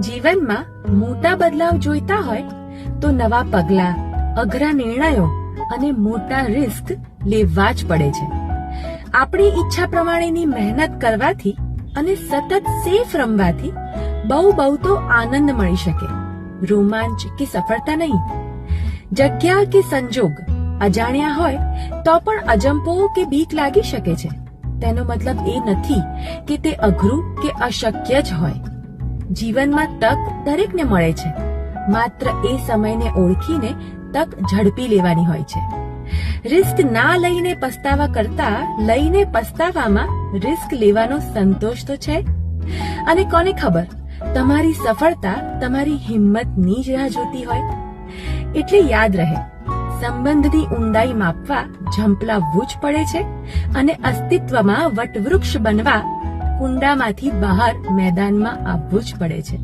જીવનમાં મોટા બદલાવ જોઈતા હોય તો નવા પગલા, અઘરા નિર્ણયો અને મોટા રિસ્ક લેવા જ પડે છે. આપણી ઈચ્છા પ્રમાણેની મહેનત કરવાથી અને સતત સેફ રમવાથી બહુ તો આનંદ મળી શકે, રોમાંચ કે સફળતા નહીં. જગ્યા કે સંજોગ અજાણ્યા હોય તો પણ અજંપો કે બીક લાગી શકે છે. તેનો મતલબ એ નથી કે તે અઘરું કે અશક્ય જ હોય. જીવનમાં તક દરેકને મળે છે, માત્ર એ સમયને ઓળખીને તક ઝડપી લેવાની હોય છે. રિસ્ક ના લઈને પસ્તાવા કરતા લઈને પસ્તાવામાં રિસ્ક લેવાનો સંતોષ તો છે. અને કોને ખબર, તમારી સફળતા તમારી હિંમતની જ રાહ જોતી હોય. એટલે યાદ રહે, સંબંધની ઊંડાઈ માપવા ઝંપલાવવું જ પડે છે અને અસ્તિત્વમાં વટવૃક્ષ બનવા કુંડામાંથી બહાર મેદાનમાં આવવું જ પડે છે.